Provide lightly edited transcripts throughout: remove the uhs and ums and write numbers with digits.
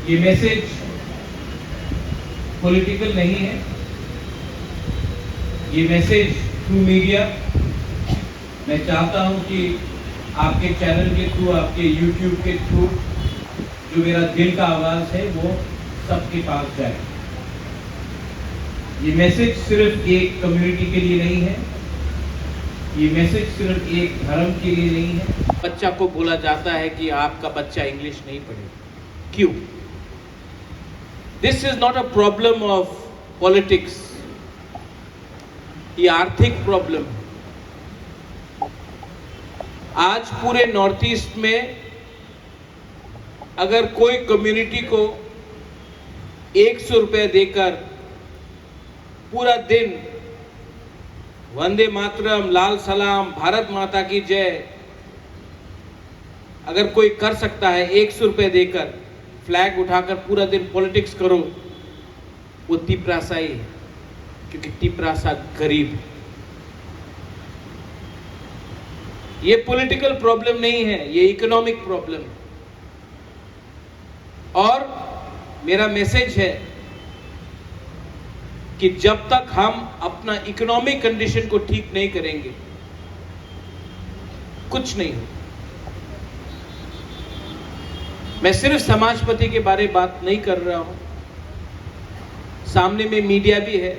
ये message political नहीं है। ये मैसेज थ्रू मीडिया मैं चाहता हूं कि आपके चैनल के थ्रू, आपके यूट्यूब के थ्रू जो मेरा दिल का आवाज है वो सबके पास जाए। ये मैसेज सिर्फ एक कम्युनिटी के लिए नहीं है, ये मैसेज सिर्फ एक धर्म के लिए नहीं है। बच्चा को बोला जाता है कि आपका बच्चा इंग्लिश नहीं पढ़ेगा, क्यों? This is not a problem of politics, ये आर्थिक प्रॉब्लम है। आज पूरे नॉर्थ ईस्ट में अगर कोई कम्युनिटी को 100 रुपए देकर पूरा दिन वंदे मातरम, लाल सलाम, भारत माता की जय अगर कोई कर सकता है, 100 रुपए देकर फ्लैग उठाकर पूरा दिन पॉलिटिक्स करो, वो तिपरासा ही है, क्योंकि तिपरासा गरीब है। ये पॉलिटिकल प्रॉब्लम नहीं है, ये इकोनॉमिक प्रॉब्लम है। और मेरा मैसेज है कि जब तक हम अपना इकोनॉमिक कंडीशन को ठीक नहीं करेंगे, कुछ नहीं हो। मैं सिर्फ समाजपति के बारे में बात नहीं कर रहा हूं, सामने में मीडिया भी है,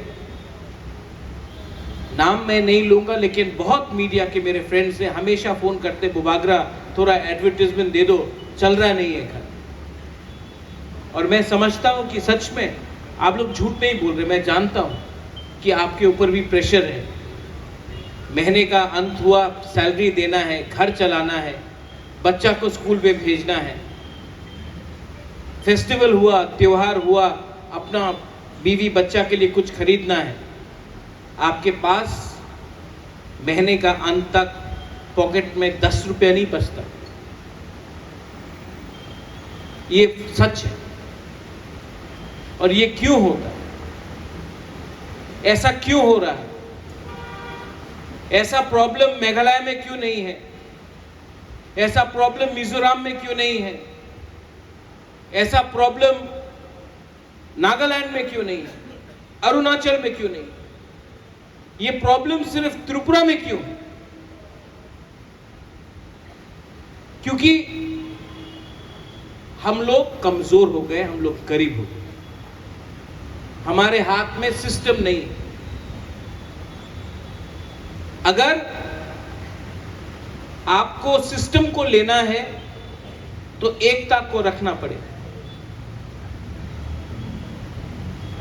नाम मैं नहीं लूंगा, लेकिन बहुत मीडिया के मेरे फ्रेंड्स हैं, हमेशा फोन करते, बुबागरा थोड़ा एडवर्टाइजमेंट दे दो, चल रहा नहीं है घर। और मैं समझता हूं कि सच में आप लोग झूठ नहीं बोल रहे। मैं जानता हूं कि आपके ऊपर भी प्रेशर है, महीने का अंत हुआ, सैलरी देना है, घर चलाना है, बच्चा को स्कूल में भेजना है, फेस्टिवल हुआ, त्योहार हुआ, अपना बीवी बच्चा के लिए कुछ खरीदना है। आपके पास महीने का अंत तक पॉकेट में 10 रुपया नहीं बचता। ये सच है। और ये क्यों होता है? ऐसा क्यों हो रहा है? ऐसा प्रॉब्लम मेघालय में क्यों नहीं है? ऐसा प्रॉब्लम मिजोरम में क्यों नहीं है? ऐसा प्रॉब्लम नागालैंड में क्यों नहीं है? अरुणाचल में क्यों नहीं? ये प्रॉब्लम सिर्फ त्रिपुरा में क्यों है? क्योंकि हम लोग कमजोर हो गए, हम लोग गरीब हो गए, हमारे हाथ में सिस्टम नहीं है। अगर आपको सिस्टम को लेना है तो एकता को रखना पड़ेगा।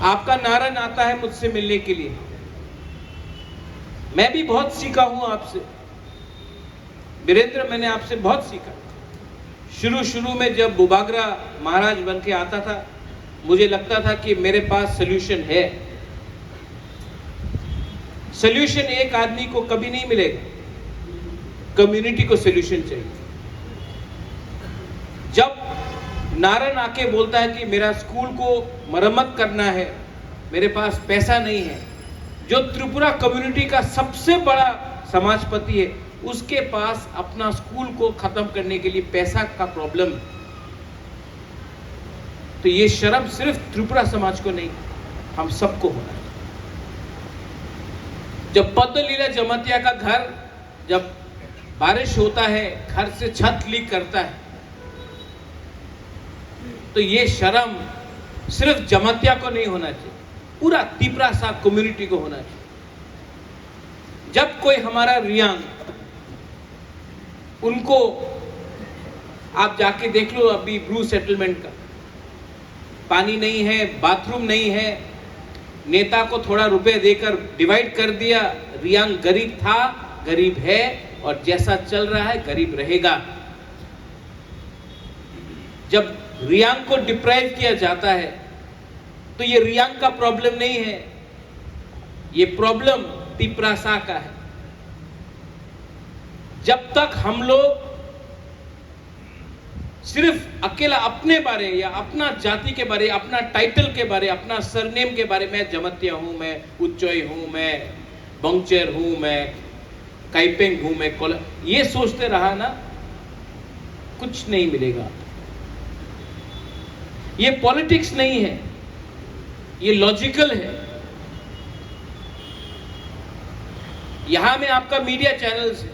आपका नारायण आता है मुझसे मिलने के लिए, मैं भी बहुत सीखा हूं आपसे। वीरेंद्र, मैंने आपसे बहुत सीखा। शुरू में जब बुबागरा महाराज बन के आता था, मुझे लगता था कि मेरे पास सॉल्यूशन है। सॉल्यूशन एक आदमी को कभी नहीं मिलेगा, कम्युनिटी को सॉल्यूशन चाहिए। जब नारायण आके बोलता है कि मेरा स्कूल को मरम्मत करना है, मेरे पास पैसा नहीं है, जो त्रिपुरा कम्युनिटी का सबसे बड़ा समाजपति है, उसके पास अपना स्कूल को खत्म करने के लिए पैसा का प्रॉब्लम है, तो ये शर्म सिर्फ त्रिपुरा समाज को नहीं, हम सबको होना है। जब पद्मलीला जमातिया का घर, जब बारिश होता है, घर से छत लीक करता है, तो ये शर्म सिर्फ जमातिया को नहीं होना चाहिए, पूरा तिपरासा कम्युनिटी को होना चाहिए। जब कोई हमारा रियांग, उनको आप जाके देख लो, अभी ब्रू सेटलमेंट का पानी नहीं है, बाथरूम नहीं है, नेता को थोड़ा रुपए देकर डिवाइड कर दिया। रियांग गरीब था, गरीब है, और जैसा चल रहा है गरीब रहेगा। जब रियांग को डिप्राइव किया जाता है तो ये रियांग का प्रॉब्लम नहीं है, ये प्रॉब्लम तिपरासा का है। जब तक हम लोग सिर्फ अकेला अपने बारे या अपना जाति के बारे, अपना टाइटल के बारे, अपना सरनेम के बारे, मैं जमतिया हूं, मैं उच्चोई हूं, मैं बंगचेर हूं, मैं काइपेंग हूं, मैं कोला, ये सोचते रहा ना, कुछ नहीं मिलेगा। ये पॉलिटिक्स नहीं है, ये लॉजिकल है। यहां में आपका मीडिया चैनल्स है,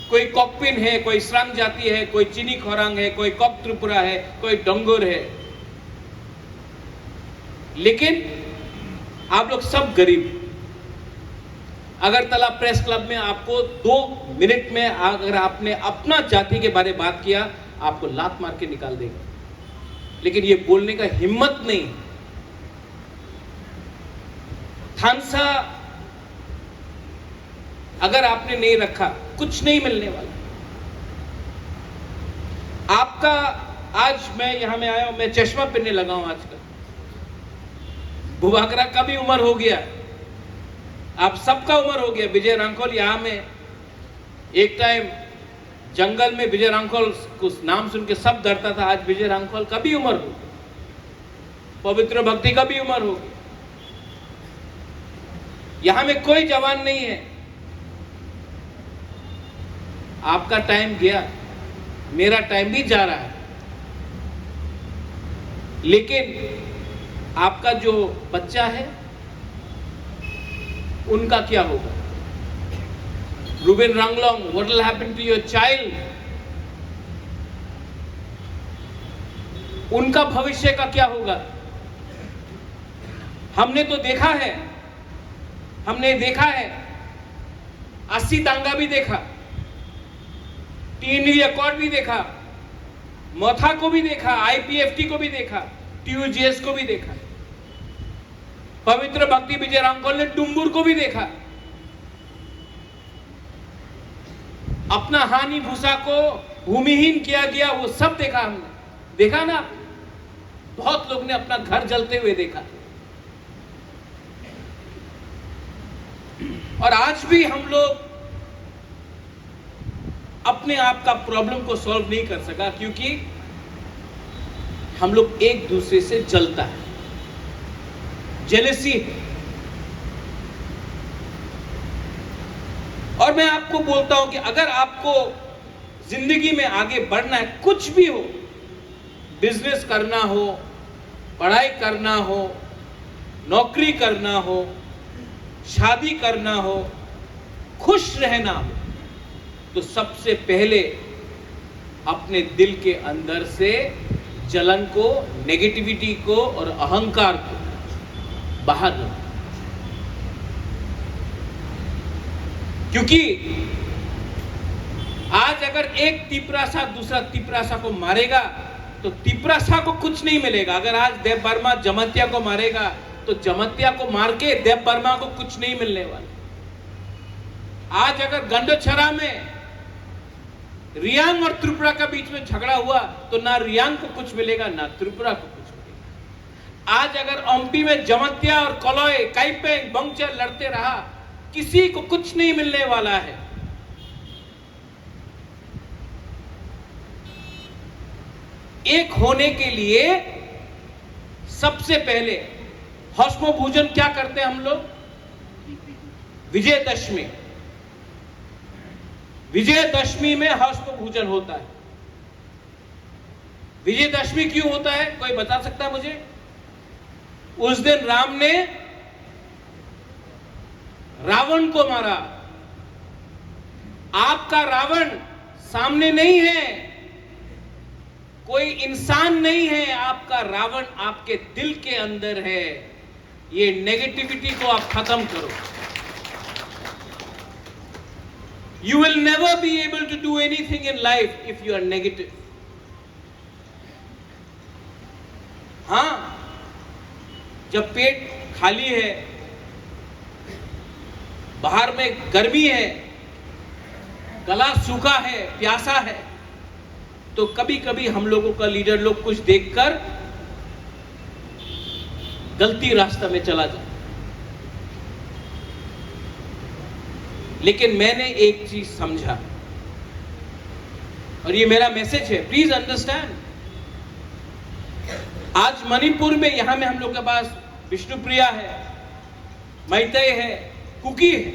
कोई कॉकपिन है, कोई श्रम जाति है, कोई चीनी खोरांग है, कोई कॉक त्रिपुरा है, कोई डोंगुर है, लेकिन आप लोग सब गरीब। अगरतला प्रेस क्लब में आपको 2 मिनट में अगर आपने अपना जाति के बारे में बात किया, आपको लात मार के निकाल देगा, लेकिन ये बोलने का हिम्मत नहीं। थानसा अगर आपने नहीं रखा, कुछ नहीं मिलने वाला आपका। आज मैं यहां में आया हूं, मैं चश्मा पहनने लगा हूं आजकल। बुवागरा का भी उम्र हो गया, आप सबका उम्र हो गया। विजय रांखोल यहां में एक टाइम जंगल में विजय रांखोल को नाम सुन के सब डरता था। आज विजय रांखोल का भी उम्र हो गई, पवित्र भक्ति का भी उम्र हो गई। यहां में कोई जवान नहीं है। आपका टाइम गया, मेरा टाइम भी जा रहा है, लेकिन आपका जो बच्चा है उनका क्या होगा? Ruben Ranglong, what will happen to your child? उनका भविष्य का क्या होगा? हमने तो देखा है, हमने देखा है, 80 दांगा भी देखा, टीएनवी अकॉर्ड भी देखा, मोथा को भी देखा, आईपीएफटी को भी देखा, टीयूजीएस को भी देखा, पवित्र भक्ति विजय रांखोल ने डुम्बुर को भी देखा, अपना हानि भूसा को भूमिहीन किया गया, वो सब देखा हमने। देखा ना, बहुत लोग ने अपना घर जलते हुए देखा। और आज भी हम लोग अपने आप का प्रॉब्लम को सॉल्व नहीं कर सका, क्योंकि हम लोग एक दूसरे से जलता है, जेलसी है। और मैं आपको बोलता हूं कि अगर आपको जिंदगी में आगे बढ़ना है, कुछ भी हो, बिजनेस करना हो, पढ़ाई करना हो, नौकरी करना हो, शादी करना हो, खुश रहना हो, तो सबसे पहले अपने दिल के अंदर से जलन को, नेगेटिविटी को और अहंकार को बाहर लो। क्योंकि आज अगर एक तिपरासा दूसरा तिपरासा को मारेगा तो तिपरासा को कुछ नहीं मिलेगा। अगर आज देव वर्मा जमत्या को मारेगा तो जमत्या को मार के देव वर्मा को कुछ नहीं मिलने वाला। आज अगर गंडोछरा में रियांग और त्रिपुरा का बीच में झगड़ा हुआ तो ना रियांग को कुछ मिलेगा, ना त्रिपुरा को कुछ मिलेगा। आज अगर ओम्पी में जमत्या और कलोय, काइपेंग, बंगचर लड़ते रहा, किसी को कुछ नहीं मिलने वाला है। एक होने के लिए सबसे पहले हौसमो भोजन क्या करते हैं हम लोग? विजयदशमी, विजयदशमी में हौसमो भोजन होता है। विजयदशमी क्यों होता है, कोई बता सकता है मुझे? उस दिन राम ने रावण को मारा। आपका रावण सामने नहीं है, कोई इंसान नहीं है, आपका रावण आपके दिल के अंदर है। ये नेगेटिविटी को आप खत्म करो। You will never be able to do anything in life if you are negative. हाँ, जब पेट खाली है, बाहर में गर्मी है, गला सूखा है, प्यासा है, तो कभी कभी हम लोगों का लीडर लोग कुछ देखकर गलती रास्ता में चला जाए। लेकिन मैंने एक चीज समझा, और ये मेरा मैसेज है, प्लीज अंडरस्टैंड। आज मणिपुर में, यहां में हम लोग के पास विष्णुप्रिया है, मैतेई है, कुकी है।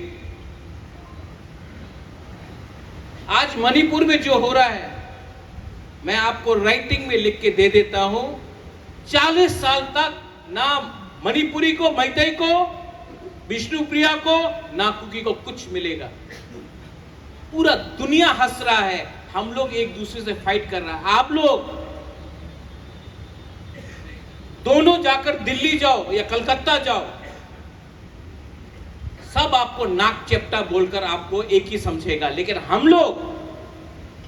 आज मणिपुर में जो हो रहा है, मैं आपको राइटिंग में लिख के दे देता हूं, 40 साल तक ना मणिपुरी को, मैतेई को, विष्णुप्रिया को, ना कुकी को कुछ मिलेगा। पूरा दुनिया हंस रहा है, हम लोग एक दूसरे से फाइट कर रहा है। आप लोग दोनों जाकर दिल्ली जाओ या कलकत्ता जाओ, सब आपको नाक चेप्टा बोलकर आपको एक ही समझेगा। लेकिन हम लोग,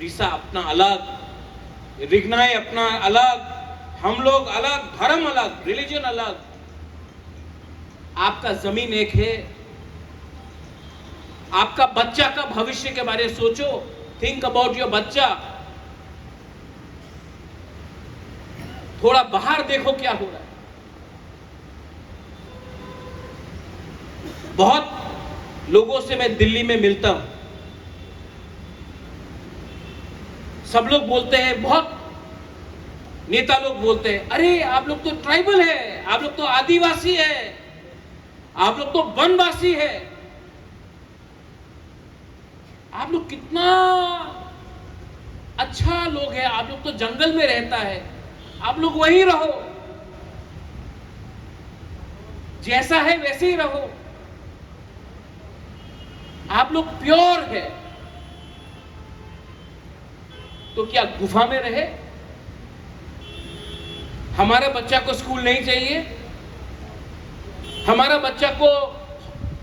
रीसा अपना अलग, रिग्नाई अपना अलग, हम लोग अलग, धर्म अलग, रिलीजन अलग, आपका जमीन एक है। आपका बच्चा का भविष्य के बारे में सोचो, थिंक अबाउट योर बच्चा। थोड़ा बाहर देखो क्या हो रहा है। बहुत लोगों से मैं दिल्ली में मिलता हूं, सब लोग बोलते हैं, बहुत नेता लोग बोलते हैं, अरे आप लोग तो ट्राइबल है, आप लोग तो आदिवासी है, आप लोग तो वनवासी है, आप लोग कितना अच्छा लोग है, आप लोग तो जंगल में रहता है, आप लोग वहीं रहो, जैसा है वैसे ही रहो, आप लोग प्योर है। तो क्या गुफा में रहे? हमारे बच्चा को स्कूल नहीं चाहिए, हमारा बच्चा को,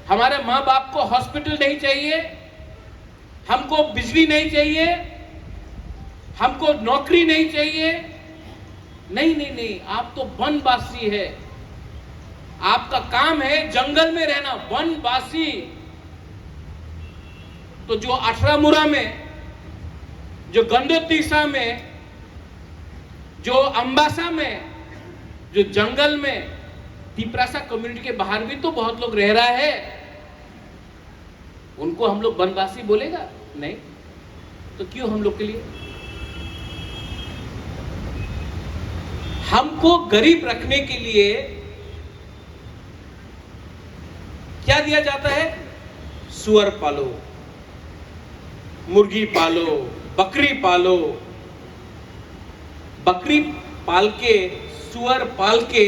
हमारे माँ बाप को हॉस्पिटल नहीं चाहिए, हमको बिजली नहीं चाहिए, हमको नौकरी नहीं चाहिए? नहीं नहीं नहीं, आप तो वनवासी है, आपका काम है जंगल में रहना, वनवासी। तो जो अठरामुरा में, जो गंडोतीसा में, जो अंबासा में, जो जंगल में, तिपरासा कम्युनिटी के बाहर भी तो बहुत लोग रह रहा है, उनको हम लोग वनवासी बोलेगा? नहीं। तो क्यों हम लोग के लिए? हमको गरीब रखने के लिए क्या दिया जाता है? सुअर पालो, मुर्गी पालो, बकरी पालो। बकरी पाल के, सुअर पाल के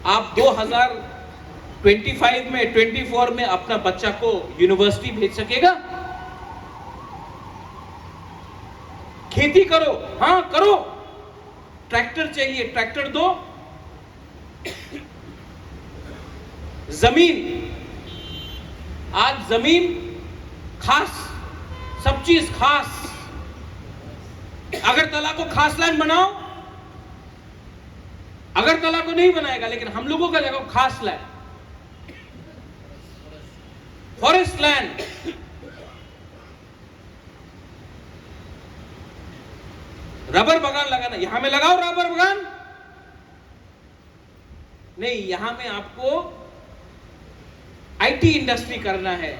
आप 2025 में, 24 में अपना बच्चा को यूनिवर्सिटी भेज सकेगा? खेती करो, हां करो, ट्रैक्टर चाहिए, ट्रैक्टर दो। जमीन, आज जमीन खास, सब चीज खास। अगरतला को खास लैंड बनाओ, अगरतला को नहीं बनाएगा, लेकिन हम लोगों का जगह खास लैंड, फॉरेस्ट लैंड। रबर बागान लगाना, यहां में लगाओ रबर बागान। नहीं, यहां में आपको आईटी इंडस्ट्री करना है,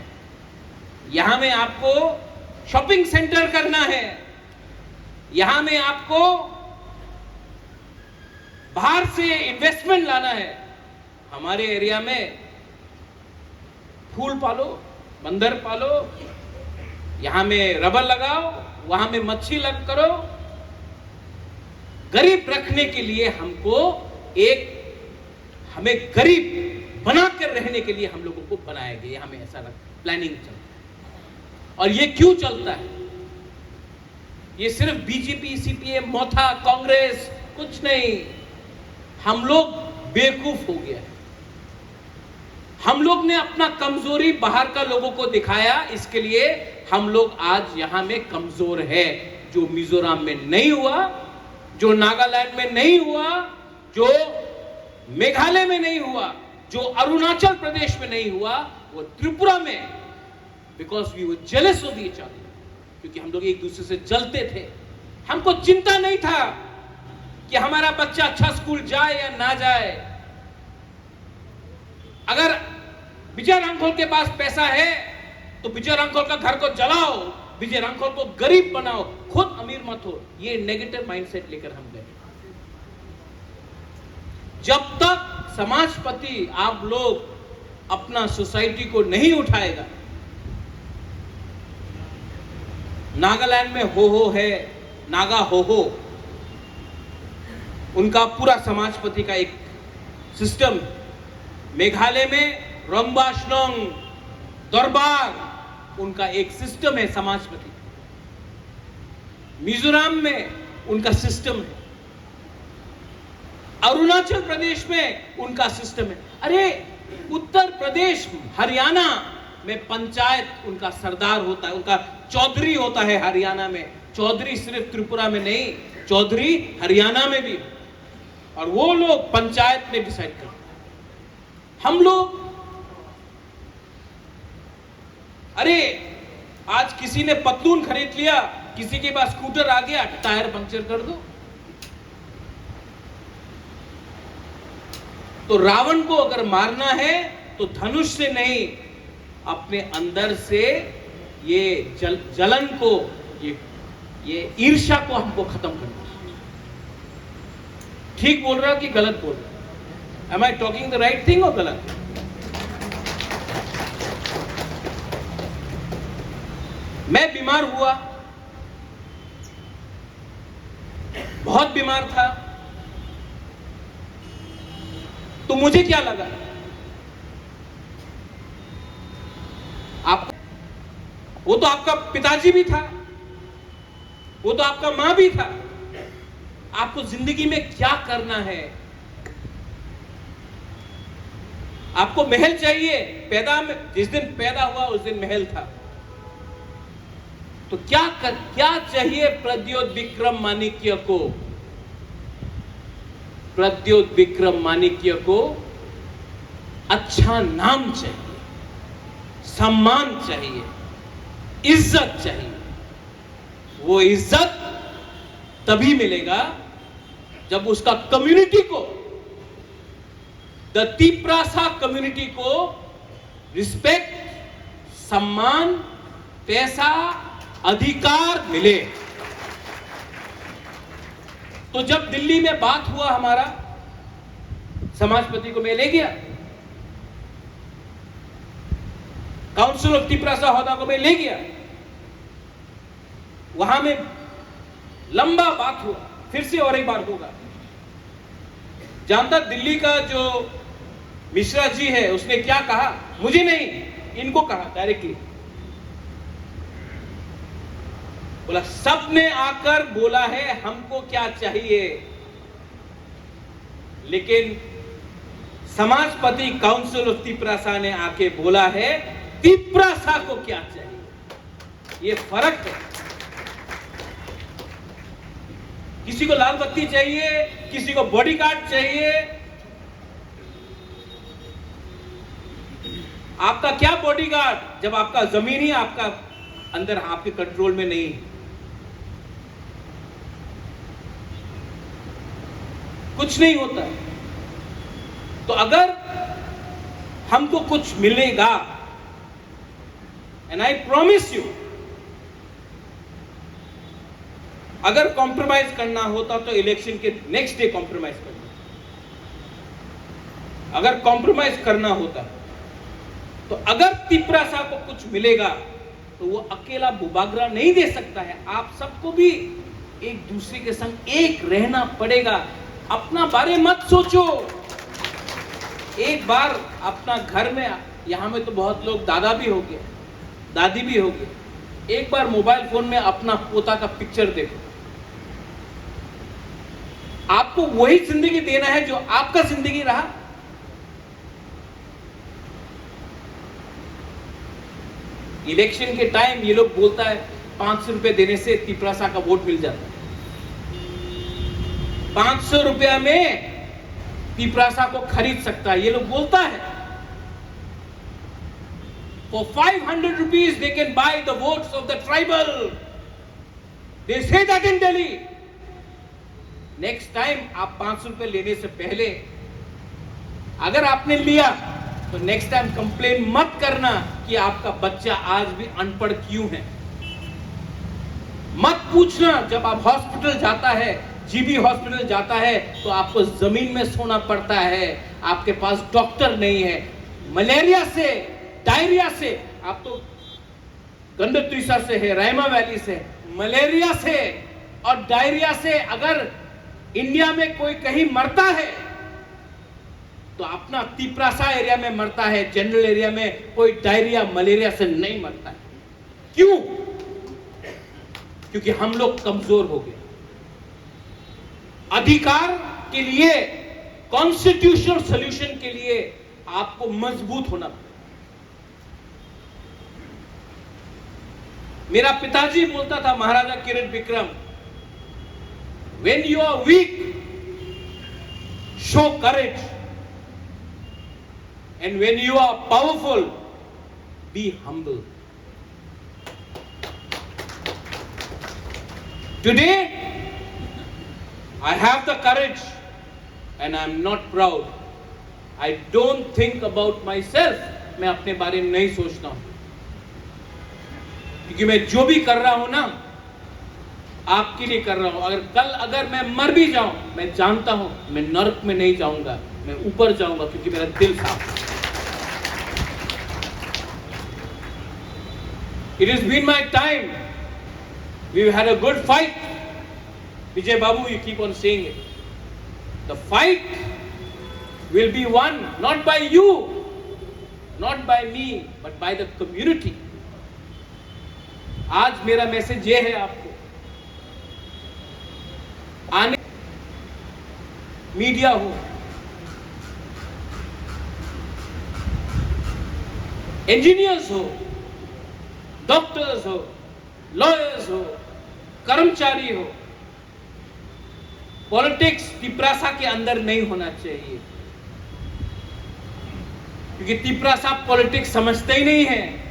यहां में आपको शॉपिंग सेंटर करना है, यहां में आपको बाहर से इन्वेस्टमेंट लाना है। हमारे एरिया में फूल पालो, बंदर पालो, यहां में रबर लगाओ, वहां में मच्छी लग करो। गरीब रखने के लिए हमको हमें गरीब बनाकर रहने के लिए हम लोगों को बनाया गया, हमें ऐसा प्लानिंग चलता है। और ये क्यों चलता है? ये सिर्फ बीजेपी, सीपीएम, मोथा, कांग्रेस कुछ नहीं, हम लोग बेवकूफ हो गया है। हम लोग ने अपना कमजोरी बाहर का लोगों को दिखाया, इसके लिए हम लोग आज यहां में कमजोर है। जो मिजोरम में नहीं हुआ, जो नागालैंड में नहीं हुआ, जो मेघालय में नहीं हुआ, जो अरुणाचल प्रदेश में नहीं हुआ, वो त्रिपुरा में, because we were jealous of each other, क्योंकि हम लोग एक दूसरे से जलते थे। हमको चिंता नहीं था कि हमारा बच्चा अच्छा स्कूल जाए या ना जाए। अगर विजय रांखोल के पास पैसा है तो विजय रांखोल का घर को जलाओ, विजय रांखोल को गरीब बनाओ, खुद अमीर मत हो। ये नेगेटिव माइंडसेट लेकर हम गए। जब तक समाजपति आप लोग अपना सोसाइटी को नहीं उठाएगा, नागालैंड में हो है, नागा हो, उनका पूरा समाजपति का एक सिस्टम। मेघालय में रंबाशनोंग दरबार उनका एक सिस्टम है समाजपति। मिजोरम में उनका सिस्टम है। अरुणाचल प्रदेश में उनका सिस्टम है। अरे उत्तर प्रदेश, हरियाणा में पंचायत उनका सरदार होता है, उनका चौधरी होता है। हरियाणा में चौधरी सिर्फ त्रिपुरा में नहीं, चौधरी हरियाणा में भी, और वो लोग पंचायत में डिसाइड करते हैं। हम लोग, अरे आज किसी ने पतलून खरीद लिया, किसी के पास स्कूटर आ गया, टायर पंक्चर कर दो। तो रावण को अगर मारना है तो धनुष से नहीं, अपने अंदर से ये जलन को, ये ईर्ष्या को हमको खत्म करना। ठीक बोल रहा कि गलत बोल रहा? Am I talking the right thing or गलत? मैं बीमार हुआ, बहुत बीमार था, तो मुझे क्या लगा? आप, वो तो आपका पिताजी भी था, वो तो आपका मां भी था। आपको जिंदगी में क्या करना है? आपको महल चाहिए। जिस दिन पैदा हुआ उस दिन महल था, तो क्या चाहिए प्रद्योत विक्रम माणिक्य को? प्रद्योत विक्रम माणिक्य को अच्छा नाम चाहिए, सम्मान चाहिए, इज्जत चाहिए। वो इज्जत तभी मिलेगा जब उसका कम्युनिटी को, द तिप्रासा कम्युनिटी को रिस्पेक्ट, सम्मान, पैसा, अधिकार मिले। तो जब दिल्ली में बात हुआ, हमारा समाजपति को मैं ले गया, काउंसिल ऑफ तिप्रासा होदा को मैं ले गया, वहां में लंबा बात हुआ, फिर से और एक बार होगा। जानता दिल्ली का जो मिश्रा जी है, उसने क्या कहा? मुझे नहीं, इनको कहा डायरेक्टली। बोला सबने आकर बोला है हमको क्या चाहिए, लेकिन समाजपति काउंसिल ऑफ तिप्रासा ने आके बोला है तिप्रासा को क्या चाहिए। ये फर्क है। किसी को लाल बत्ती चाहिए, किसी को बॉडीगार्ड चाहिए। आपका क्या बॉडीगार्ड जब आपका जमीन ही आपका अंदर आपके कंट्रोल में नहीं है? कुछ नहीं होता। तो अगर हमको कुछ मिलेगा, एंड आई प्रॉमिस यू, अगर कॉम्प्रोमाइज करना होता तो इलेक्शन के नेक्स्ट डे कॉम्प्रोमाइज करना। अगर कॉम्प्रोमाइज करना होता तो अगर तिप्रासा को कुछ मिलेगा तो वो अकेला बुबागरा नहीं दे सकता है। आप सबको भी एक दूसरे के संग एक रहना पड़ेगा। अपना बारे मत सोचो। एक बार अपना घर में, यहां में तो बहुत लोग दादा भी हो गए, दादी भी हो गए, एक बार मोबाइल फोन में अपना पोता का पिक्चर देखो। आपको वही जिंदगी देना है जो आपका जिंदगी रहा। इलेक्शन के टाइम ये लोग बोलता है 500 रुपए देने से तिप्रासा का वोट मिल जाता है। 500 रुपया में तिप्रासा को खरीद सकता है, ये लोग बोलता है। For 500 rupees they can buy the votes of the tribal. They say that in Delhi. Next time आप 500 रुपए लेने से पहले, अगर आपने लिया तो नेक्स्ट टाइम कंप्लेन मत करना कि आपका बच्चा आज भी अनपढ़ क्यों है। मत पूछना। जब आप हॉस्पिटल जाता है, जीबी हॉस्पिटल जाता है, तो आपको जमीन में सोना पड़ता है, आपके पास डॉक्टर नहीं है। मलेरिया से, डायरिया से, आप तो गंडतुइसा से है, रायमा वैली से, मलेरिया से और डायरिया से अगर इंडिया में कोई कहीं मरता है तो अपना तिपरासा एरिया में मरता है, जनरल एरिया में कोई डायरिया मलेरिया से नहीं मरता है। क्यों? क्योंकि हम लोग कमजोर हो गए। अधिकार के लिए, कॉन्स्टिट्यूशनल सॉल्यूशन के लिए आपको मजबूत होना पड़ेगा। मेरा पिताजी बोलता था, महाराजा किरण Vikram, when you are weak, show courage, and when you are powerful, be humble. Today, I have the courage and I am not proud. I don't think about myself. मैं अपने बारे में नहीं सोचता हूं, क्योंकि मैं जो भी कर रहा हूं ना, आपके लिए कर रहा हूं। अगर मैं मर भी जाऊं, मैं जानता हूं मैं नरक में नहीं जाऊंगा, मैं ऊपर जाऊंगा, क्योंकि मेरा दिल साफ है। It has been my time. We've had a good fight. Vijay Babu, you keep on saying it. The fight will be won not by you, not by me, but by the community. आज मेरा message ये है आपको, आने media हो, engineers हो, doctors हो, lawyers हो, कर्मचारी हो, पॉलिटिक्स तिपरासा के अंदर नहीं होना चाहिए, क्योंकि तिपरासा पॉलिटिक्स समझते ही नहीं है।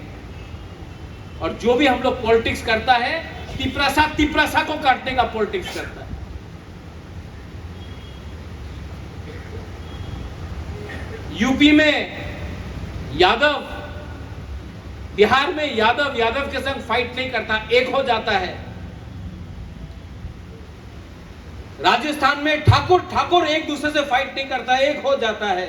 और जो भी हम लोग पॉलिटिक्स करता है, तिपरासा को काटने का पॉलिटिक्स करता है। यूपी में यादव, बिहार में यादव के संग फाइट नहीं करता, एक हो जाता है। राजस्थान में ठाकुर एक दूसरे से फाइट नहीं करता, एक हो जाता है।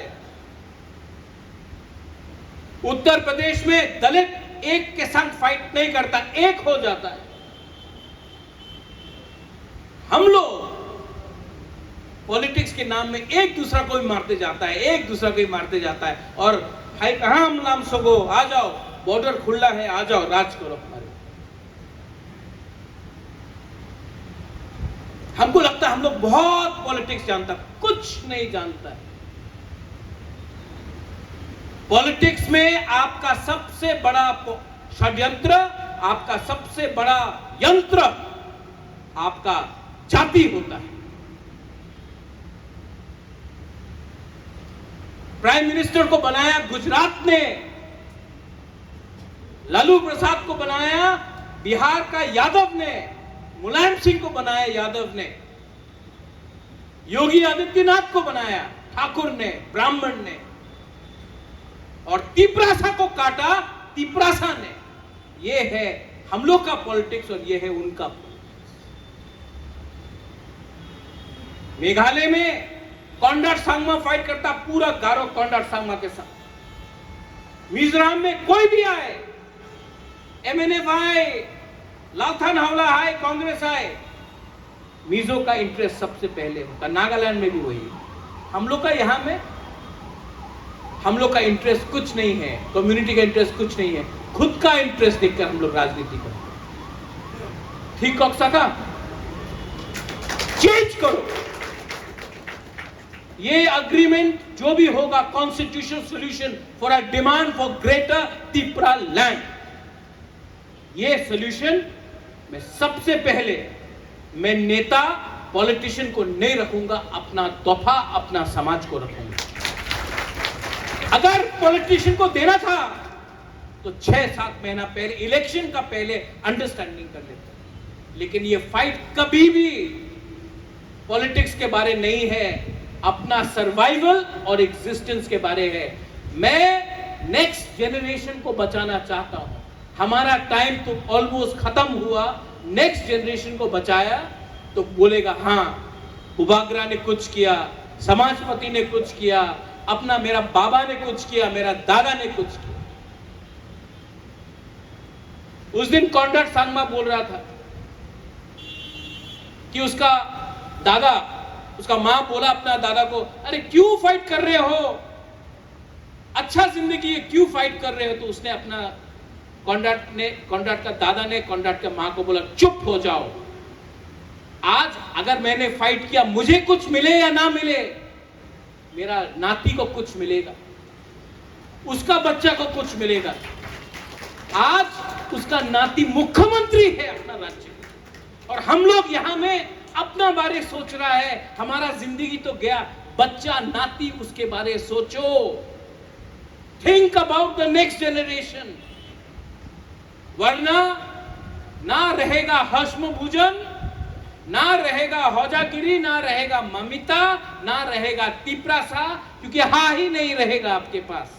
उत्तर प्रदेश में दलित एक के संग फाइट नहीं करता, एक हो जाता है। हम लोग पॉलिटिक्स के नाम में एक दूसरा को भी मारते जाता है, और भाई कहां हम नाम सगो, आ जाओ, बॉर्डर खुला है, आ जाओ, राज करो हमारे। हमको लगता है हम लोग बहुत पॉलिटिक्स जानता, कुछ नहीं जानता है। पॉलिटिक्स में आपका सबसे बड़ा षड्यंत्र, आपका सबसे बड़ा यंत्र आपका जाति होता है। प्राइम मिनिस्टर को बनाया गुजरात ने, लालू प्रसाद को बनाया बिहार का यादव ने, मुलायम सिंह को बनाया यादव ने, योगी आदित्यनाथ को बनाया ठाकुर ने, ब्राह्मण ने, और तिपरासा को काटा तिपरासा ने। ये है हम लोग का पॉलिटिक्स और ये है उनका। मेघालय में कॉन्डाट सांगमा फाइट करता, पूरा गारो कॉन्डाट सांगमा के साथ। मिजोरम में कोई भी आए, एमएनएफ आए, लाथन हावला आए, कांग्रेस आए, मिजो का इंटरेस्ट सबसे पहले होता। नागालैंड में भी वही है। हम लोग का यहां में हम लोग का इंटरेस्ट कुछ नहीं है, कम्युनिटी का इंटरेस्ट कुछ नहीं है, खुद का इंटरेस्ट देखकर हम लोग राजनीति करते हैं। ठीक कक्षा का चेंज करो। ये अग्रीमेंट जो भी होगा, constitutional solution for a demand for greater Tripura land, ये सॉल्यूशन मैं सबसे पहले, मैं नेता पॉलिटिशियन को नहीं रखूंगा, अपना तोहफा अपना समाज को रखूंगा। अगर पॉलिटिशियन को देना था तो 6-7 महीना पहले, इलेक्शन का पहले अंडरस्टैंडिंग कर लेते। लेकिन ये फाइट कभी भी पॉलिटिक्स के बारे नहीं है, अपना सर्वाइवल और एग्जिस्टेंस के बारे है। मैं नेक्स्ट जनरेशन को बचाना चाहता हूं। हमारा टाइम तो ऑलमोस्ट खत्म हुआ, नेक्स्ट जनरेशन को बचाया तो बोलेगा हाँ, उबागरा ने कुछ किया, समाजपति ने कुछ किया, अपना मेरा बाबा ने कुछ किया, मेरा दादा ने कुछ किया। उस दिन कॉन्डाट सांगमा बोल रहा था, कि उसका दादा, उसका मां बोला अपना दादा को, अरे क्यों फाइट कर रहे हो, अच्छा जिंदगी है, क्यों फाइट कर रहे हो? तो उसने अपना कॉन्ट्रैक्ट का दादा ने कॉन्ट्रैक्ट के मां को बोला, चुप हो जाओ, आज अगर मैंने फाइट किया, मुझे कुछ मिले या ना मिले, मेरा नाती को कुछ मिलेगा, उसका बच्चा को कुछ मिलेगा। आज उसका नाती मुख्यमंत्री है अपना राज्य, और हम लोग यहां में अपना बारे सोच रहा है, हमारा जिंदगी तो गया, बच्चा नाती उसके बारे सोचो। Think about the next generation, वरना ना रहेगा हश्म भूजन, ना रहेगा हौजागिरी, ना रहेगा ममिता, ना रहेगा तिपरासा, क्योंकि हा ही नहीं रहेगा आपके पास।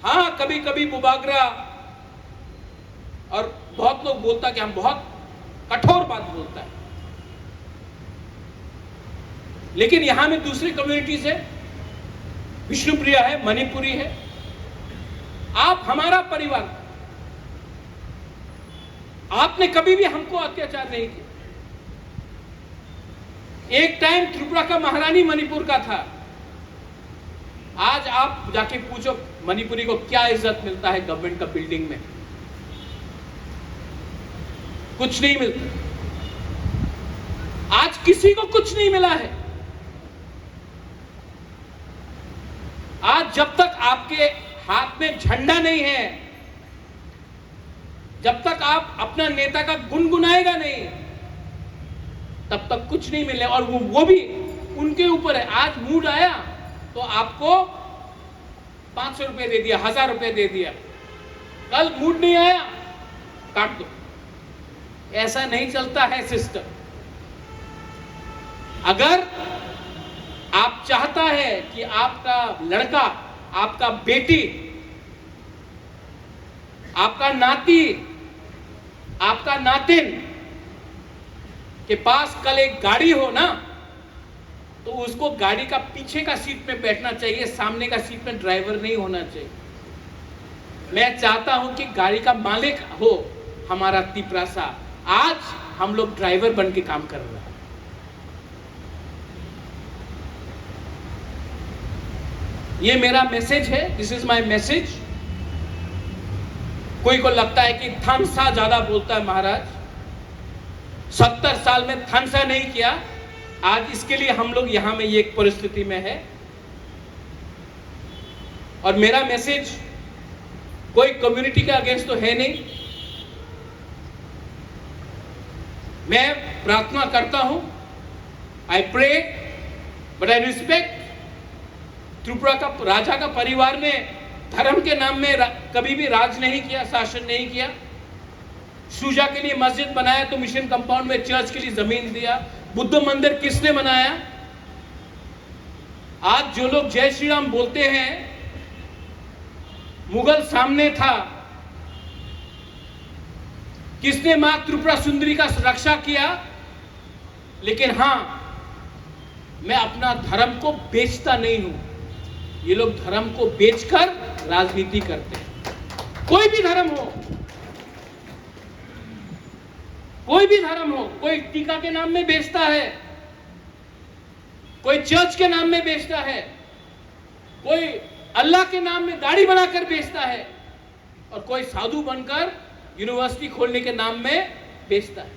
हाँ, कभी कभी बुबागरा और बहुत लोग बोलता कि हम बहुत कठोर बात बोलता है, लेकिन यहां में दूसरी कम्युनिटीज है, विष्णुप्रिया है, मणिपुरी है, आप हमारा परिवार, आपने कभी भी हमको अत्याचार नहीं किया। एक टाइम त्रिपुरा का महारानी मणिपुर का था, आज आप जाके पूछो मणिपुरी को क्या इज्जत मिलता है गवर्नमेंट का बिल्डिंग में, कुछ नहीं मिलता। आज किसी को कुछ नहीं मिला है। आज जब तक आपके हाथ में झंडा नहीं है, जब तक आप अपना नेता का गुनगुनाएगा नहीं, तब तक कुछ नहीं मिले, और वो भी उनके ऊपर है। आज मूड आया तो आपको 500 रुपए दे दिया, 1000 रुपए दे दिया, कल मूड नहीं आया काट दो। ऐसा नहीं चलता है सिस्टम। अगर आप चाहता है कि आपका लड़का, आपका बेटी, आपका नाती, आपका नातिन के पास कल एक गाड़ी हो ना, तो उसको गाड़ी का पीछे का सीट में बैठना चाहिए, सामने का सीट में ड्राइवर नहीं होना चाहिए। मैं चाहता हूं कि गाड़ी का मालिक हो हमारा तिपरासा। आज हम लोग ड्राइवर बन के काम कर रहे हैं। ये मेरा मैसेज है, दिस इज माय मैसेज। कोई को लगता है कि थानसा ज्यादा बोलता है महाराज, 70 साल में थानसा नहीं किया, आज इसके लिए हम लोग यहां में ये एक परिस्थिति में है। और मेरा मैसेज कोई कम्युनिटी के अगेंस्ट तो है नहीं। मैं प्रार्थना करता हूं, I pray but I respect. Tripura का राजा का परिवार ने धर्म के नाम में कभी भी राज नहीं किया, शासन नहीं किया। शुजा के लिए मस्जिद बनाया तो मिशन कंपाउंड में चर्च के लिए जमीन दिया। बुद्ध मंदिर किसने बनाया? आज जो लोग जय श्री राम बोलते हैं, मुगल सामने था, किसने मां त्रिपुरा सुंदरी का रक्षा किया? लेकिन हां, मैं अपना धर्म को बेचता नहीं हूं। ये लोग धर्म को बेचकर राजनीति करते हैं। कोई भी धर्म हो, कोई भी धर्म हो, कोई टीका के नाम में बेचता है, कोई चर्च के नाम में बेचता है, कोई अल्लाह के नाम में दाढ़ी बनाकर बेचता है, और कोई साधु बनकर यूनिवर्सिटी खोलने के नाम में बेचता है।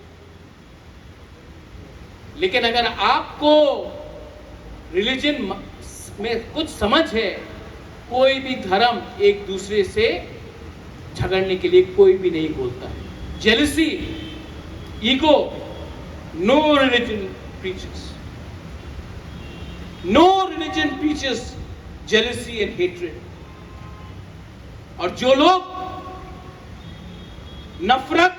लेकिन अगर आपको रिलीजन में कुछ समझ है, कोई भी धर्म एक दूसरे से झगड़ने के लिए कोई भी नहीं बोलता है। Jealousy, ego, no religion preaches, no religion preaches jealousy and hatred. और जो लोग नफरत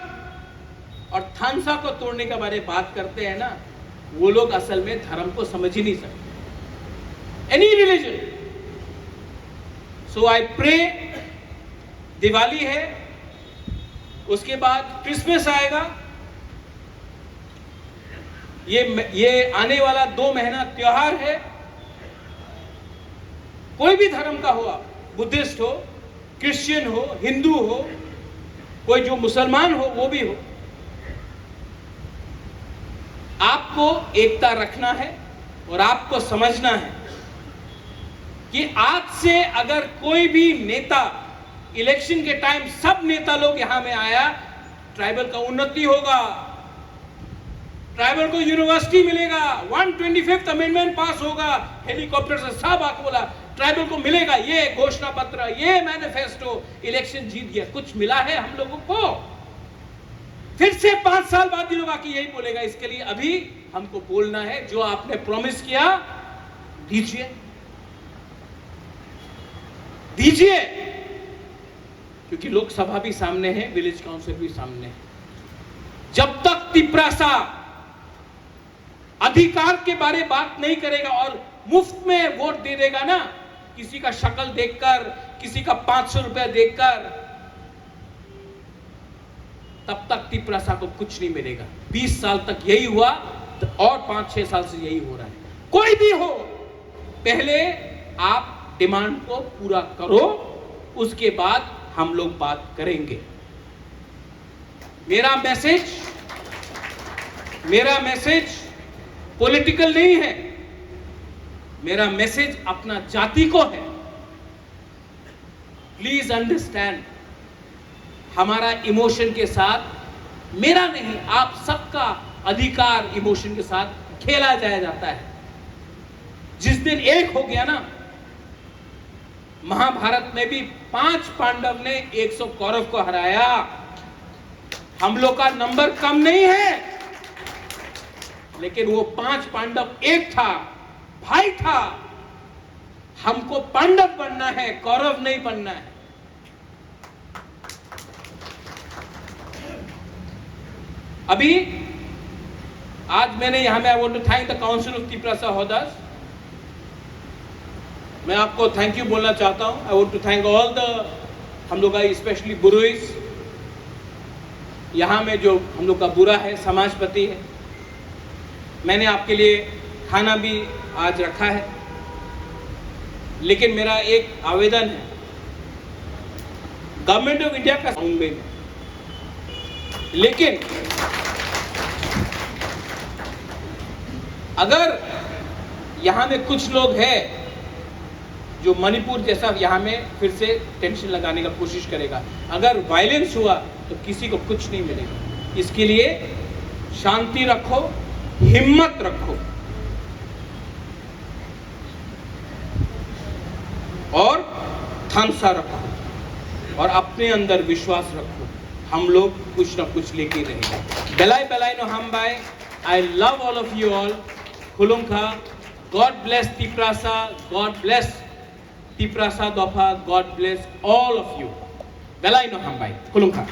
और थानसा को तोड़ने के बारे में बात करते हैं ना, वो लोग असल में धर्म को समझ ही नहीं सकते। Any religion. So I pray, Diwali है, उसके बाद क्रिसमस आएगा, ये आने वाला 2 महीना त्योहार है। कोई भी धर्म का हो, बुद्धिस्ट हो, क्रिश्चियन हो, हिंदू हो, कोई जो मुसलमान हो वो भी हो, आपको एकता रखना है और आपको समझना है कि आज से अगर कोई भी नेता इलेक्शन के टाइम सब नेता लोग यहां में आया, ट्राइबल का उन्नति होगा, ट्राइबल को यूनिवर्सिटी मिलेगा, 125th अमेंडमेंट पास होगा, हेलीकॉप्टर से सब आके बोला ट्राइबल को मिलेगा, ये घोषणा पत्र, ये मैनिफेस्टो, इलेक्शन जीत गया। कुछ मिला है हम लोगों को? फिर से 5 साल बाद ये लोग आके यही बोलेगा। इसके लिए अभी हमको बोलना है, जो आपने प्रॉमिस किया दीजिए, दीजिए, क्योंकि लोकसभा भी सामने है, विलेज काउंसिल भी सामने है। जब तक तिपरासा अधिकार के बारे बात नहीं करेगा और मुफ्त में वोट दे देगा ना, किसी का शक्ल देखकर, किसी का 500 रुपया देखकर, तब तक तिपरासा को कुछ नहीं मिलेगा। 20 साल तक यही हुआ और 5-6 साल से यही हो रहा है। कोई भी हो, पहले आप डिमांड को पूरा करो, उसके बाद हम लोग बात करेंगे। मेरा मैसेज पॉलिटिकल नहीं है, मेरा मैसेज अपना जाति को है। प्लीज अंडरस्टैंड, हमारा इमोशन के साथ, मेरा नहीं, आप सबका अधिकार इमोशन के साथ खेला जाता है। जिस दिन एक हो गया ना, महाभारत में भी 5 पांडव ने 100 कौरव को हराया। हम लोग का नंबर कम नहीं है, लेकिन वो 5 पांडव एक था, भाई था। हमको पांडव बनना है, कौरव नहीं बनना है। अभी आज मैंने यहां में, I want to thank the council of Tiprasa Hodas. मैं आपको थैंक यू बोलना चाहता हूं। I want to thank all the, हम लोग का स्पेशली बुरुइस, यहां में जो हम लोग का बुरा है, समाजपति है। मैंने आपके लिए खाना भी आज रखा है, लेकिन मेरा एक आवेदन है, गवर्नमेंट ऑफ इंडिया का साउंड में, लेकिन अगर यहां में कुछ लोग हैं जो मणिपुर जैसा यहां में फिर से टेंशन लगाने का कोशिश करेगा, अगर वायलेंस हुआ तो किसी को कुछ नहीं मिलेगा। इसके लिए शांति रखो, हिम्मत रखो और थानसा रखो और अपने अंदर विश्वास रखो। हम लोग कुछ ना कुछ लेके रहेंगे। बेलाई बेलाई नो हम बाय। I love all of you all. खुलुंखा। God bless Tiprasa, God bless Tiprasa दोफा, God bless all of you. बेलाई नो हम बाय। खुलुंखा।